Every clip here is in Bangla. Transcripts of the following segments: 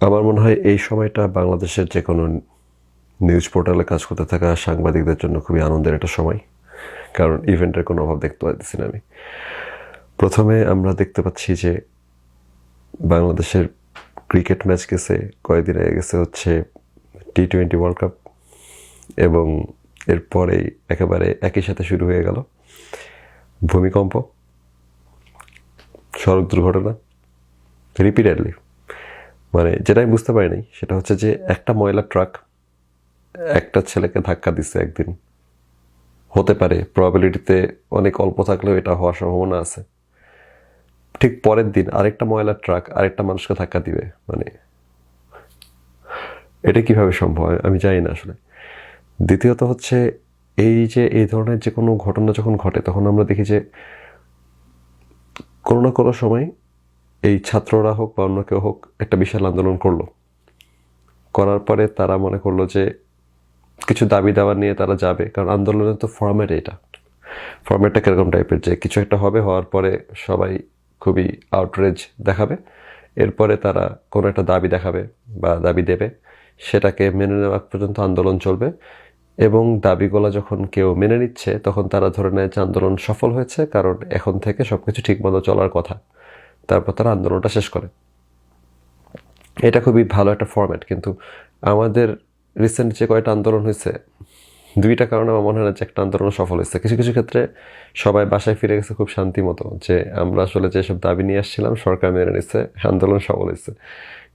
আমার মনে হয় এই সময়টা বাংলাদেশের যে কোনো নিউজ পোর্টালে কাজ করতে থাকা সাংবাদিকদের জন্য খুবই আনন্দের একটা সময়, কারণ ইভেন্টের কোনো অভাব দেখতে পাচ্ছি না আমি। প্রথমে আমরা দেখতে পাচ্ছি যে বাংলাদেশের ক্রিকেট ম্যাচ গেছে, কয়েকদিন আগে গেছে হচ্ছে T20 ওয়ার্ল্ড কাপ, এবং এরপরেই একেবারে একই সাথে শুরু হয়ে গেল ভূমিকম্প, সড়ক দুর্ঘটনা, রিপিটেডলি। মানে যেটা আমি বুঝতে পারিনি সেটা হচ্ছে যে একটা ময়লা ট্রাক একটা ছেলেকে ধাক্কা দিচ্ছে একদিন, হতে পারে, প্রবাবিলিটিতে অনেক অল্প থাকলেও এটা হওয়ার সম্ভাবনা আছে। ঠিক পরের দিন আরেকটা ময়লার ট্রাক আরেকটা মানুষকে ধাক্কা দিবে, মানে এটা কিভাবে সম্ভব আমি জানি না আসলে। দ্বিতীয়ত হচ্ছে এই যে এই ধরনের যে কোনো ঘটনা যখন ঘটে তখন আমরা দেখি যে কোনো না কোনো সময় এই ছাত্ররা হোক বা অন্য কেউ হোক একটা বিশাল আন্দোলন করলো, করার পরে তারা মনে করলো যে কিছু দাবি দাওয়া নিয়ে তারা যাবে, কারণ আন্দোলনের তো ফরম্যাট, এটা ফরম্যাটটা কীরকম টাইপের যে কিছু একটা হবে, হওয়ার পরে সবাই খুবই আউটরেজ দেখাবে, এরপরে তারা কোনো একটা দাবি দেখাবে বা দাবি দেবে, সেটাকে মেনে নেওয়া পর্যন্ত আন্দোলন চলবে, এবং দাবিগুলো যখন কেউ মেনে নিচ্ছে তখন তারা ধরে নেয় যে আন্দোলন সফল হয়েছে, কারণ এখন থেকে সব কিছু ঠিকমতো চলার কথা, তারপর তারা আন্দোলনটা শেষ করে। এটা খুবই ভালো একটা ফরম্যাট, কিন্তু আমাদের রিসেন্ট যে কয়েকটা আন্দোলন হয়েছে, দুইটা কারণে আমার মনে হয় না যে একটা আন্দোলন সফল হয়েছে। কিছু কিছু ক্ষেত্রে সবাই বাসায় ফিরে গেছে খুব শান্তি মতো, যে আমরা আসলে যেসব দাবি নিয়ে আসছিলাম সরকার মেনে নিচ্ছে, আন্দোলন সফল হয়েছে।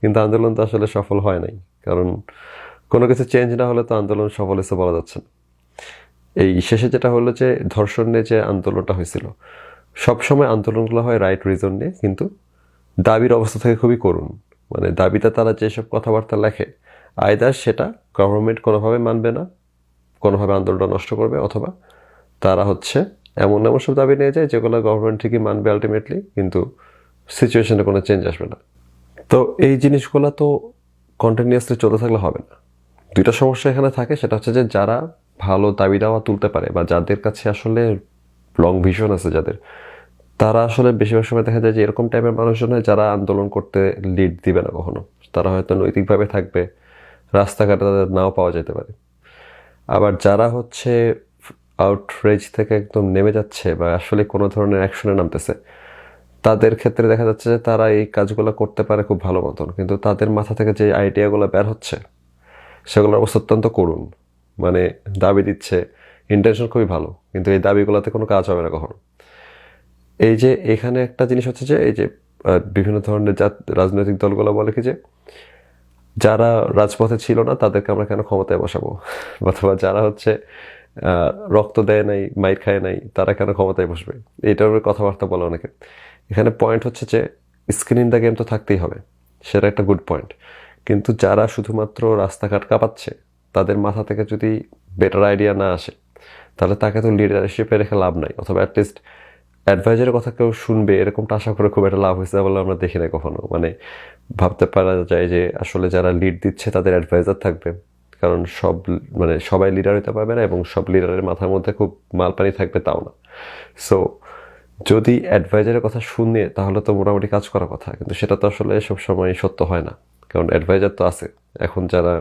কিন্তু আন্দোলন তো আসলে সফল হয় নাই, কারণ কোনো কিছু চেঞ্জ না হলে তো আন্দোলন সফল হয়েছে বলা যাচ্ছে না। এই শেষে যেটা হলো যে ধর্ষণ নিয়ে যে আন্দোলনটা হয়েছিল, সবসময় আন্দোলনগুলো হয় রাইট রিজন নিয়ে, কিন্তু দাবির অবস্থা থেকে খুবই করুণ। মানে দাবিতে তারা যেসব কথাবার্তা লেখে, আইদার সেটা গভর্নমেন্ট কোনোভাবে মানবে না, কোনোভাবে আন্দোলনটা নষ্ট করবে, অথবা তারা হচ্ছে এমন এমন সব দাবি নিয়ে যায় যেগুলো গভর্নমেন্ট ঠিকই মানবে আলটিমেটলি, কিন্তু সিচুয়েশনে কোনো চেঞ্জ আসবে না। তো এই জিনিসগুলো তো কন্টিনিউয়াসলি চলতে থাকলে হবে না। দুইটা সমস্যা এখানে থাকে, সেটা হচ্ছে যে যারা ভালো দাবি দাওয়া তুলতে পারে বা যাদের কাছে আসলে লং ভিশন আছে যাদের, তারা আসলে বেশিরভাগ সময় দেখা যায় যে এরকম টাইপের মানুষজন হয় যারা আন্দোলন করতে লিড দিবে না কখনো। তারা হয়তো নৈতিকভাবে থাকবে, রাস্তাঘাটে তাদের নাও পাওয়া যেতে পারে। আবার যারা হচ্ছে আউটরেজ থেকে একদম নেমে যাচ্ছে বা আসলে কোনো ধরনের অ্যাকশনে নামতেছে, তাদের ক্ষেত্রে দেখা যাচ্ছে যে তারা এই কাজগুলো করতে পারে খুব ভালো মতন, কিন্তু তাদের মাথা থেকে যে আইডিয়াগুলো বের হচ্ছে সেগুলোর অবস্থা অত্যন্ত করুণ। মানে দাবি দিচ্ছে, ইন্টেনশন খুবই ভালো, কিন্তু এই দাবিগুলোতে কোনো কাজ হবে না কখনো। এই যে এখানে একটা জিনিস হচ্ছে যে এই যে বিভিন্ন ধরনের রাজনৈতিক দলগুলো বলে কি যে যারা রাজপথে ছিল না তাদেরকে আমরা কেন ক্ষমতায় বসাবো, অথবা যারা হচ্ছে রক্ত দেয় নাই, মাইর খায় নাই, তারা কেন ক্ষমতায় বসবে, এইটার কথাবার্তা বলে অনেকে। এখানে পয়েন্ট হচ্ছে যে স্কিন ইন দ্য গেম তো থাকতেই হবে, সেটা একটা গুড পয়েন্ট, কিন্তু যারা শুধুমাত্র রাস্তাঘাট কাঁপাচ্ছে তাদের মাথা থেকে যদি বেটার আইডিয়া না আসে, তাহলে তাকে তো লিডারশিপে রেখে লাভ নাই, অথবা অ্যাটলিস্ট অ্যাডভাইজারের কথা কেউ শুনবে এরকমটা আশা করে খুব একটা লাভ হয়েছে বলে আমরা দেখি না কখনো। মানে ভাবতে পারা যায় যে আসলে যারা লিড দিচ্ছে তাদের অ্যাডভাইজার থাকবে, কারণ মানে সবাই লিডার হতে পারবে না, এবং সব লিডারের মাথার মধ্যে খুব মালপানি থাকবে তাও না। সো যদি অ্যাডভাইজারের কথা শুনে তাহলে তো মোটামুটি কাজ করার কথা, কিন্তু সেটা তো আসলে সবসময় সত্য হয় না, কারণ অ্যাডভাইজার তো আছে এখন যারা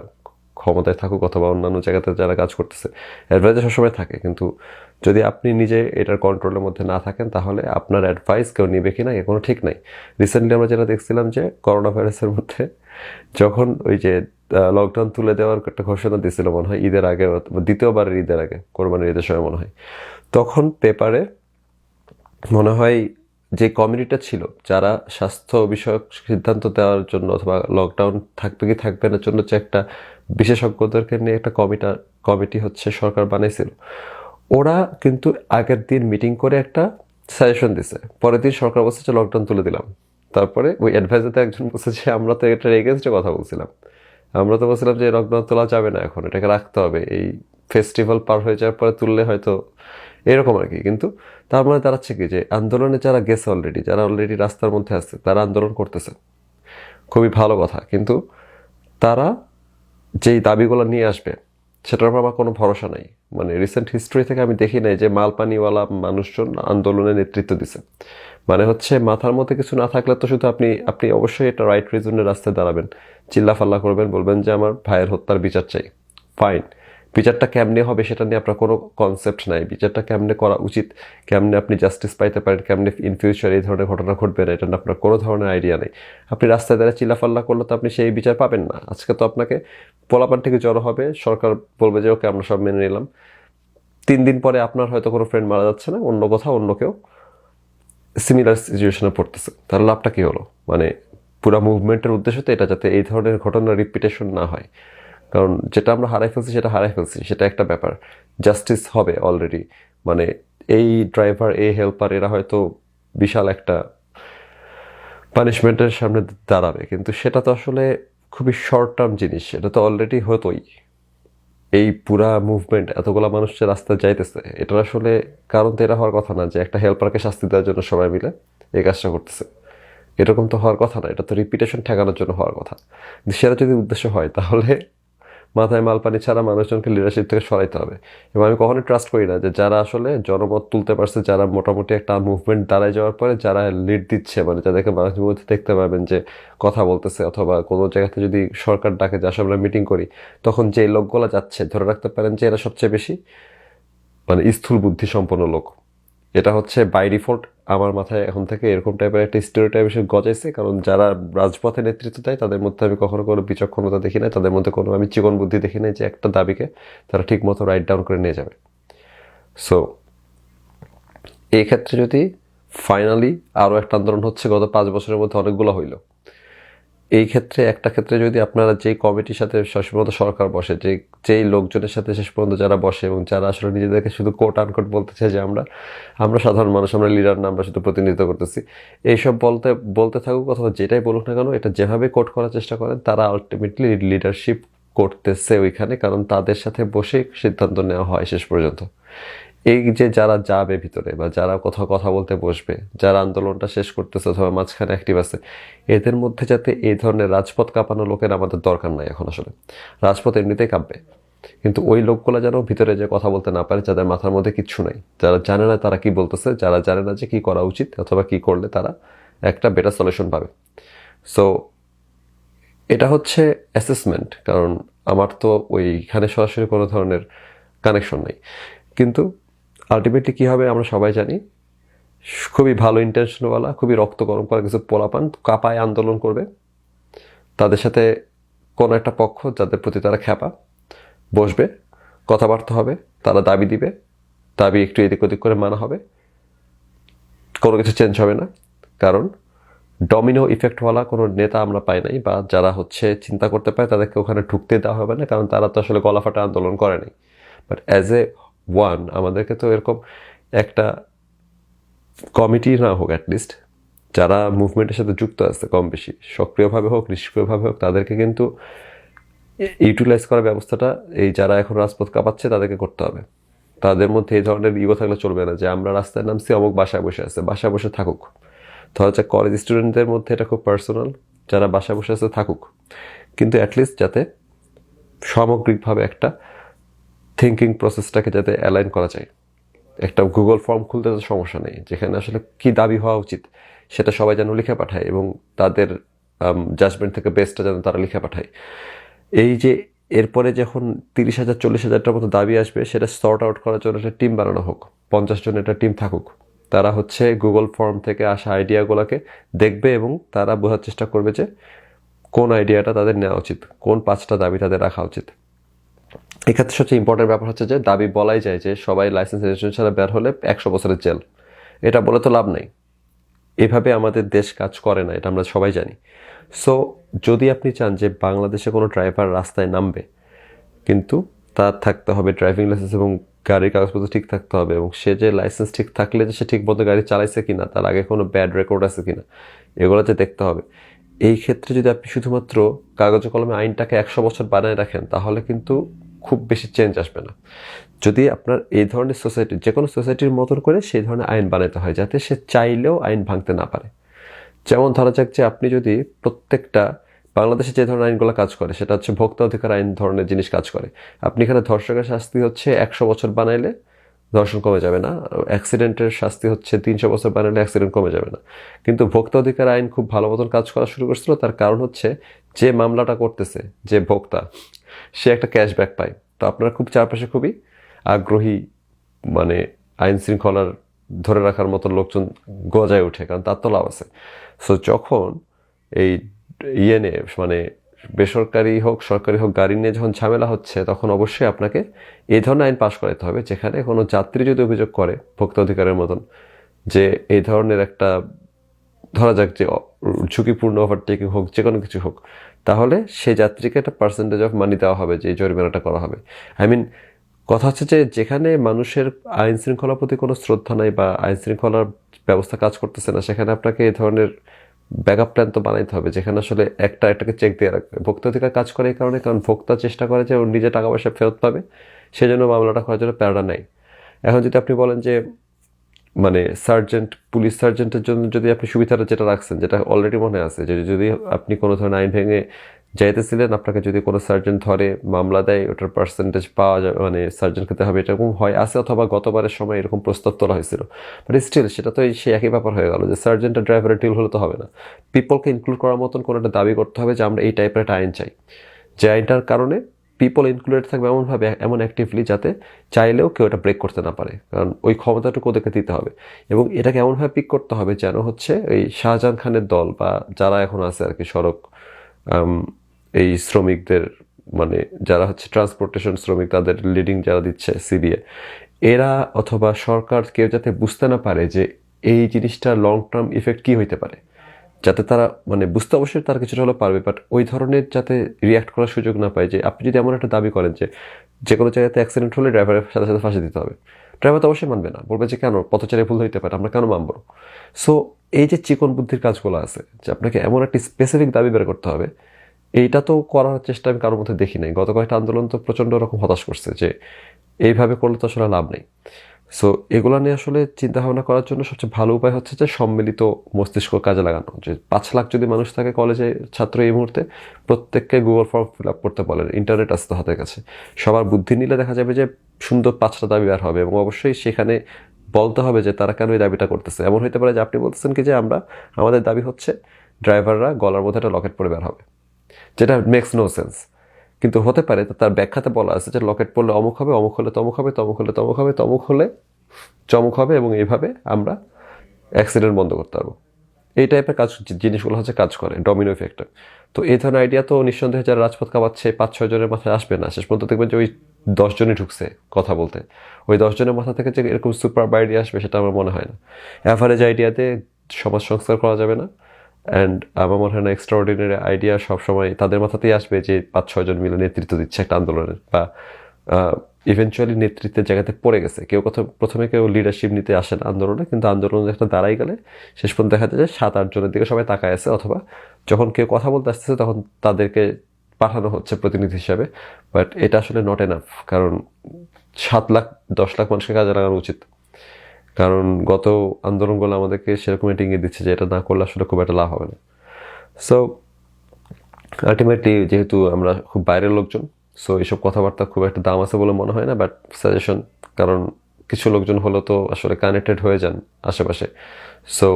ক্ষমতায় থাকুক অথবা অন্যান্য জায়গাতে যারা কাজ করতেছে, অ্যাডভাইজার সবসময় থাকে, কিন্তু যদি আপনি নিজে এটার কন্ট্রোলের মধ্যে না থাকেন তাহলে আপনার অ্যাডভাইস কেউ নেবে কি না এ কোনো ঠিক নাই। রিসেন্টলি আমরা যেটা দেখছিলাম যে করোনা ভাইরাসের মধ্যে যখন ওই যে লকডাউন তুলে দেওয়ার একটা ঘোষণা দিয়েছিল মনে হয় ঈদের আগে, দ্বিতীয়বারের ঈদের আগে, কোরবানির ঈদের সময় মনে হয়, তখন পেপারে মনে হয় যে কমিটিটা ছিল যারা স্বাস্থ্য বিষয়ক সিদ্ধান্ত দেওয়ার জন্য অথবা লকডাউন থাকবে কি থাকবে না জন্য যে একটা বিশেষজ্ঞদেরকে নিয়ে একটা কমিটি হচ্ছে সরকার বানাইছিল, ওরা কিন্তু আগের দিন মিটিং করে একটা সাজেশন দিছে, পরের দিন সরকার বলছে যে লকডাউন তুলে দিলাম। তারপরে ওই অ্যাডভাইজারতে একজন বলছে যে আমরা তো এটার এগেনস্টে কথা বলছিলাম, আমরা তো বলছিলাম যে লকডাউন তোলা যাবে না, এখন এটাকে রাখতে হবে, এই ফেস্টিভ্যাল পার হয়ে যাওয়ার পরে তুললে হয়তো এরকম আর কি। কিন্তু তার মানে দাঁড়াচ্ছে কি যে আন্দোলনে যারা গেছে অলরেডি, যারা অলরেডি রাস্তার মধ্যে আছে, তারা আন্দোলন করতেছে, খুবই ভালো কথা, কিন্তু তারা যেই দাবিগুলো নিয়ে আসবে সেটার উপর আমার কোনো ভরসা নাই। মানে রিসেন্ট হিস্ট্রি থেকে আমি দেখি নাই যে মালপানিওয়ালা মানুষজন আন্দোলনে নেতৃত্ব দিছে। মানে হচ্ছে মাথার মধ্যে কিছু না থাকলে তো শুধু আপনি আপনি অবশ্যই এটা রাইট রিজনের রাস্তায় দাঁড়াবেন, চিল্লাফাল্লা করবেন, বলবেন যে আমার ভাইয়ের হত্যার বিচার চাই, ফাইন। বিচারটা কেমনে হবে সেটা নিয়ে আপনার কোনো কনসেপ্ট নাই। বিচারটা কেমনে করা উচিত, কেমনে আপনি জাস্টিস পাইতে পারেন, কেমনে ইন ফিউচার এই ধরনের ঘটনা ঘটবে না, এটা নিয়ে আপনার কোনো ধরনের আইডিয়া নেই। আপনি রাস্তায় দাঁড়িয়ে চিল্লাফাল্লা করলে তো আপনি সেই বিচার পাবেন না। আজকে তো আপনাকে পোলাপান থেকে জড়ো হবে, সরকার বলবে যে ওকে আমরা সব মেনে নিলাম। 3 দিন পরে আপনার হয়তো কোনো ফ্রেন্ড মারা যাচ্ছে না, অন্য কোথাও অন্য কেউ সিমিলার সিচুয়েশনে পড়তেছে। তাহলে লাভটা কী হলো? মানে পুরো মুভমেন্টের উদ্দেশ্য তো এটা, যাতে এই ধরনের ঘটনার রিপিটেশন না হয়। কারণ যেটা আমরা হারাই ফেলছি সেটা হারাই ফেলছি, সেটা একটা ব্যাপার। জাস্টিস হবে অলরেডি। মানে এই ড্রাইভার, এই হেল্পার, এরা হয়তো বিশাল একটা পানিশমেন্টের সামনে দাঁড়াবে, কিন্তু সেটা তো আসলে খুবই শর্ট টার্ম জিনিস, এটা তো অলরেডি হতোই। এই পুরা মুভমেন্ট, এতগুলা মানুষ যে রাস্তায় যাইতেছে, এটার আসলে কারণ তো এটা হওয়ার কথা না যে একটা হেল্পারকে শাস্তি দেওয়ার জন্য সবাই মিলে এই কাজটা করতেছে। এরকম তো হওয়ার কথা না, এটা তো রিপিটেশন ঠেকানোর জন্য হওয়ার কথা। সেটা যদি উদ্দেশ্য হয় তাহলে মাথায় মালপানি ছাড়া মানুষজনকে লিডারশিপ থেকে সরাইতে হবে। এবং আমি কখনোই ট্রাস্ট করি না যে যারা আসলে জনমত তুলতে পারছে, যারা মোটামুটি একটা মুভমেন্ট দাঁড়ায় যাওয়ার পরে যারা লিড দিচ্ছে, মানে যাদেরকে মানুষের মধ্যে দেখতে পারবেন যে কথা বলতেছে, অথবা কোনো জায়গাতে যদি সরকার ডাকে যে আসলে আমরা মিটিং করি, তখন যে লোকগুলো যাচ্ছে ধরে রাখতে পারেন যে এরা সবচেয়ে বেশি মানে স্থূল বুদ্ধি সম্পন্ন লোক। এটা হচ্ছে বাই ডিফল্ট আমার মাথায় এখন থেকে এরকম টাইপের একটা স্টেরিওটাইপ এসে গজাইছে। কারণ যারা রাজপথে নেতৃত্ব দেয় তাদের মধ্যে আমি কখনো কোনো বিচক্ষণতা দেখি নাই, তাদের মধ্যে কোনো আমি চিকন বুদ্ধি দেখি নাই যে একটা দাবিকে তারা ঠিক মতো রাইট ডাউন করে নিয়ে যাবে। সো এই ক্ষেত্রে যদি ফাইনালি আরও একটা আন্দোলন হচ্ছে, গত 5 বছরের মধ্যে অনেকগুলো হইল, এই ক্ষেত্রে একটা ক্ষেত্রে যদি আপনারা যেই কমিটির সাথে শেষ পর্যন্ত সরকার বসে, যেই লোকজনের সাথে শেষ পর্যন্ত যারা বসে এবং যারা আসলে নিজেদেরকে শুধু কোট আনকোট বলতে চায় যে আমরা আমরা সাধারণ মানুষ, আমরা লিডার না, আমরা শুধু প্রতিনিধিত্ব করতেছি, এইসব বলতে বলতে থাকুক অথবা যেটাই বলুক না কেন, এটা যেভাবে কোট করার চেষ্টা করেন তারা আলটিমেটলি লিডারশিপ করতেছে ওইখানে, কারণ তাদের সাথে বসে সিদ্ধান্ত নেওয়া হয় শেষ পর্যন্ত। এই যে যারা যাবে ভিতরে বা যারা কোথাও কথা বলতে বসবে, যারা আন্দোলনটা শেষ করতেছে অথবা মাঝখানে অ্যাক্টিভ আছে, এদের মধ্যে যাতে এই ধরনের রাজপথ কাঁপানো লোকের আমাদের দরকার নাই এখন আসলে। রাজপথ এমনিতেই কাঁপবে, কিন্তু ওই লোকগুলো যেন ভিতরে যে কথা বলতে না পারে, যাদের মাথার মধ্যে কিচ্ছু নাই, যারা জানে না তারা কি বলতেছে, যারা জানে না যে কি করা উচিত অথবা কি করলে তারা একটা বেটার সলিউশন পাবে। সো এটা হচ্ছে অ্যাসেসমেন্ট, কারণ আমার তো ওইখানে সরাসরি কোনো ধরনের কানেকশন নেই। কিন্তু আলটিমেটলি কী হবে আমরা সবাই জানি, খুবই ভালো ইন্টেনশনওয়ালা, খুবই রক্ত গরম করা কিছু পোলাপান কাপায় আন্দোলন করবে। তাদের সাথে কোনো একটা পক্ষ যাদের প্রতি তারা খ্যাপা বসবে, কথাবার্তা হবে, তারা দাবি দিবে, দাবি একটু এদিক ওদিক করে মানা হবে, কোনো কিছু চেঞ্জ হবে না। কারণ ডমিনো ইফেক্টওয়ালা কোনো নেতা আমরা পাই নাই, বা যারা হচ্ছে চিন্তা করতে পারে তাদেরকে ওখানে ঢুকতে দেওয়া হবে না, কারণ তারা তো আসলে গলাফাটা আন্দোলন করে নাই। বাট অ্যাজ এ ওয়ান আমাদেরকে তো এরকম একটা কমিটি না হোক, অ্যাটলিস্ট যারা মুভমেন্টের সাথে যুক্ত আছে কম বেশি সক্রিয়ভাবে হোক নিষ্ক্রিয়ভাবে হোক, তাদেরকে কিন্তু ইউটিলাইজ করার ব্যবস্থাটা এই যারা এখন রাজপথ কাঁপাচ্ছে তাদেরকে করতে হবে। তাদের মধ্যে এই ধরনের ইগো থাকলে চলবে না যে আমরা রাস্তায় নামছি, অমুক বাসায় বসে আছে, বাসায় বসে থাকুক। ধরা যাক কলেজ স্টুডেন্টদের মধ্যে এটা খুব পার্সোনাল, যারা বাসায় বসে আছে থাকুক, কিন্তু অ্যাটলিস্ট যাতে সামগ্রিকভাবে একটা থিঙ্কিং প্রসেসটাকে যাতে অ্যালাইন করা যায়। একটা গুগল ফর্ম খুলতে তো সমস্যা নেই, যেখানে আসলে কী দাবি হওয়া উচিত সেটা সবাই যেন লিখে পাঠায় এবং তাদের জাজমেন্ট থেকে বেস্টটা যেন তারা লিখে পাঠায়। এই যে এরপরে যখন 30,000 40,000টার মতো দাবি আসবে, সেটা সর্ট আউট করার জন্য একটা টিম বানানো হোক, 50 জনের একটা টিম থাকুক। তারা হচ্ছে গুগল ফর্ম থেকে আসা আইডিয়াগুলোকে দেখবে এবং তারা বোঝার চেষ্টা করবে যে কোন আইডিয়াটা তাদের নেওয়া উচিত, কোন 5টা দাবি তাদের রাখা উচিত। এক্ষেত্রে সবচেয়ে ইম্পর্টেন্ট ব্যাপার হচ্ছে যে দাবি বলাই যায় যে সবাই লাইসেন্স রেজিস্ট্রেশন ছাড়া বের হলে 100 বছরের জেল। এটা বলে তো লাভ নাই, এভাবে আমাদের দেশ কাজ করে না, এটা আমরা সবাই জানি। সো যদি আপনি চান যে বাংলাদেশে কোনো ড্রাইভার রাস্তায় নামবে, কিন্তু তার থাকতে হবে ড্রাইভিং লাইসেন্স এবং গাড়ির কাগজপত্র ঠিক থাকতে হবে, এবং সে যে লাইসেন্স ঠিক থাকলে যে সে ঠিক মতো গাড়ি চালাইছে কিনা, তার আগে কোনো ব্যাড রেকর্ড আছে কিনা, এগুলো যে দেখতে হবে। এই ক্ষেত্রে যদি আপনি শুধুমাত্র কাগজে কলমে আইনটাকে 100 বছর বানায় রাখেন, তাহলে কিন্তু খুব বেশি চেঞ্জ আসবে না। যদি আপনার এই ধরনের সোসাইটি, যে কোনো সোসাইটির মতন করে সেই ধরনের আইন বানাতে হয় যাতে সে চাইলেও আইন ভাঙতে না পারে। যেমন ধরা যাক যে আপনি যদি প্রত্যেকটা বাংলাদেশে যে ধরনের আইনগুলো কাজ করে সেটা হচ্ছে ভোক্তা অধিকার আইন ধরনের জিনিস কাজ করে। আপনি এখানে ধর্ষকের শাস্তি হচ্ছে 100 বছর বানাইলে ধর্ষণ কমে যাবে না, অ্যাক্সিডেন্টের শাস্তি হচ্ছে 300 বছর বানালে অ্যাক্সিডেন্ট কমে যাবে না। কিন্তু ভোক্তা অধিকার আইন খুব ভালো মতন কাজ করা শুরু করছিল, তার কারণ হচ্ছে যে মামলাটা করতেছে যে ভোক্তা, সে একটা ক্যাশব্যাক পায়। তো আপনার খুব চারপাশে খুবই আগ্রহী মানে আইন শৃঙ্খলার ধরে রাখার মতন লোকজন গজায় ওঠে, কারণ তার তো লাভ আছে। সো যখন এই নিয়ে মানে বেসরকারি হোক সরকারি হোক গাড়ি নিয়ে যখন ঝামেলা হচ্ছে, তখন অবশ্যই আপনাকে এই ধরনের আইন পাশ করাতে হবে যেখানে কোনো যাত্রী যদি অভিযোগ করে ভোক্তা অধিকারের মতন যে এই ধরনের একটা, ধরা যাক যে ঝুঁকিপূর্ণ ওভারটেকিং হোক, যে কোনো কিছু হোক, তাহলে সেই যাত্রীকে একটা পার্সেন্টেজ অফ মানি দেওয়া হবে, যে জরিমানাটা করা হবে। কথা হচ্ছে যে যেখানে মানুষের আইন শৃঙ্খলার প্রতি কোনো শ্রদ্ধা নাই বা আইন শৃঙ্খলার ব্যবস্থা কাজ করতেছে না, সেখানে আপনাকে এই ধরনের ব্যাকআপ প্ল্যান তো বানাইতে হবে যেখানে আসলে একটাকে চেক দিয়ে রাখবে। ভোক্তা অধিকার কাজ করে এই কারণে, কারণ ভোক্তা চেষ্টা করে যে ওর নিজে টাকা পয়সা ফেরত পাবে, সেজন্য মামলাটা করার জন্য প্যারাটা নাই। এখন যদি আপনি বলেন যে পুলিশ সার্জেন্টের জন্য যদি আপনি সুবিধাটা যেটা রাখছেন, যেটা অলরেডি মনে আছে, যে যদি আপনি কোনো ধরনের আইন ভেঙে যাইতেছিলেন, আপনাকে যদি কোনো সার্জেন্ট ধরে মামলা দেয়, ওটার পার্সেন্টেজ পাওয়া যাবে, সার্জেন্ট খেতে হবে, এরকম হয় আছে, অথবা গতবারের সময় এরকম প্রস্তাব তোলা হয়েছিল। বাট স্টিল সেটা তো সেই একই ব্যাপার হয়ে গেল যে সার্জেন্ট আর ড্রাইভারের ডিল হলে তো হবে না। পিপলকে ইনক্লুড করার মতন কোনো একটা দাবি করতে হবে যে আমরা এই টাইপের একটা আইন চাই, যে আইনটার কারণে পিপল ইনক্লুডেড থাকবে এমনভাবে, এমন অ্যাক্টিভলি, যাতে চাইলেও কেউ এটা ব্রেক করতে না পারে, কারণ ওই ক্ষমতাটুকু ওদেরকে দিতে হবে। এবং এটাকে এমনভাবে পিক করতে হবে যেন হচ্ছে এই শাহজাহান খানের দল বা যারা এখন আছে আর কি সড়ক এই শ্রমিকদের যারা হচ্ছে ট্রান্সপোর্টেশন শ্রমিক, তাদের লিডিং যারা দিচ্ছে সিবিএ, এরা অথবা সরকার কেউ যাতে বুঝতে না পারে যে এই জিনিসটার লং টার্ম ইফেক্ট কী হইতে পারে, যাতে তারা বুঝতে অবশ্যই তারা কিছুটা হলেও পারবে, বাট ওই ধরনের যাতে রিয়াক্ট করার সুযোগ না পায়। যে আপনি যদি এমন একটা দাবি করেন যে কোনো জায়গাতে অ্যাক্সিডেন্ট হলে ড্রাইভারের সাথে সাথে ফাঁসি দিতে হবে, ড্রাইভার তো অবশ্যই মানবে না, বলবে যে কেন, পথচারী ভুল হইতে পারে, আমরা কেন মানব। সো এই যে চিকন বুদ্ধির কাজগুলো আছে, যে আপনাকে এমন একটি স্পেসিফিক দাবি বের করতে হবে, এইটা তো করার চেষ্টা আমি কারোর মধ্যে দেখি নাই। গত কয়েকটা আন্দোলন তো প্রচণ্ড রকম হতাশ করছে যে এইভাবে করলে তো আসলে লাভ নেই। সো এগুলো নিয়ে আসলে চিন্তা ভাবনা করার জন্য সবচেয়ে ভালো উপায় হচ্ছে যে সম্মিলিত মস্তিষ্ক কাজে লাগানো। যে 5 লাখ যদি মানুষ থাকে কলেজে ছাত্র এই মুহূর্তে, প্রত্যেককে গুগল ফর্ম ফিল আপ করতে বলেন, ইন্টারনেট আসতে হাতের কাছে, সবার বুদ্ধি নিলে দেখা যাবে যে সুন্দর 5টা দাবি বের হবে। এবং অবশ্যই সেখানে বলতে হবে যে তারা কেন এই দাবিটা করতেছে। এমন হতে পারে যে আপনি বলতেছেন কি যে আমাদের দাবি হচ্ছে ড্রাইভাররা গলার মধ্যে একটা লকেট পরে বের হবে, যেটা মেক্স নো সেন্স, কিন্তু হতে পারে তার ব্যাখ্যাতে বলা আছে যে লকেট পড়লে অমুক হবে, অমুক হলে তমুক হবে, তমুক হলে তমুক হবে, তমুক হলে চমক হবে, এবং এইভাবে আমরা অ্যাক্সিডেন্ট বন্ধ করতে পারবো। এই টাইপের জিনিসগুলো হচ্ছে কাজ করে ডমিনো ইফেক্টে। তো এই ধরনের আইডিয়া তো নিঃসন্দেহে যারা রাজপথ কাঁপাচ্ছে 5-6 জনের মাথায় আসবে না, শেষ পর্যন্ত দেখবেন যে ওই 10 জনই ঢুকছে কথা বলতে। ওই 10 জনের মাথা থেকে যে এরকম সুপার আইডিয়া আসবে সেটা আমার মনে হয় না। অ্যাভারেজ আইডিয়াতে সমাজ সংস্কার করা যাবে না। অ্যান্ড আমার মনে হয় না এক্সট্রা অর্ডিনারি আইডিয়া সবসময় তাদের মাথাতেই আসবে যে 5-6 জন মিলে নেতৃত্ব দিচ্ছে একটা আন্দোলনের, বা ইভেনচুয়ালি নেতৃত্বের জায়গাতে পড়ে গেছে। প্রথমে কেউ লিডারশিপ নিতে আসে না আন্দোলনে, কিন্তু আন্দোলন একটা দাঁড়াই গেলে শেষ পর্যন্ত দেখা যায় যে 7-8 জনের দিকে সবাই তাকায় আছে, অথবা যখন কেউ কথা বলতে আসতেছে তখন তাদেরকে পাঠানো হচ্ছে প্রতিনিধি হিসাবে। বাট এটা আসলে নট এনাফ, কারণ 7 লাখ 10 লাখ মানুষকে কাজে লাগানো উচিত। কারণ গত আন্দোলনগুলো আমাদেরকে সেরকম ইঙ্গিত দিচ্ছে যে এটা না করলে আসলে খুব একটা লাভ হবে না। সো আলটিমেটলি যেহেতু আমরা খুব বাইরের লোকজন, সো এইসব কথাবার্তা খুব একটা দাম আছে বলে মনে হয় না, বাট সাজেশন, কারণ কিছু লোকজন হলো তো আসলে কানেক্টেড হয়ে যান আশেপাশে, সো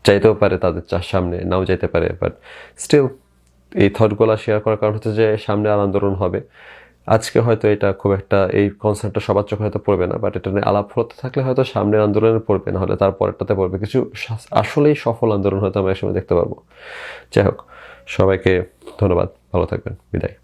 চাইতেও পারে তাদের সামনে, নাও চাইতে পারে, বাট স্টিল এই থটগুলো শেয়ার করার কারণ হচ্ছে যে সামনে আর আন্দোলন হবে। আজকে হয়তো এটা খুব একটা এই কনসার্নটা সবার চোখে হয়তো পড়বে না, বাট এটা নিয়ে আলাপ হতে থাকলে হয়তো সামনের আন্দোলনে পড়বে, না হলে তারপরেরটাতে পড়বে। কিছু আসলেই সফল আন্দোলন হয়তো আমরা একসময় দেখতে পারবো। যাই হোক, সবাইকে ধন্যবাদ, ভালো থাকবেন, বিদায়।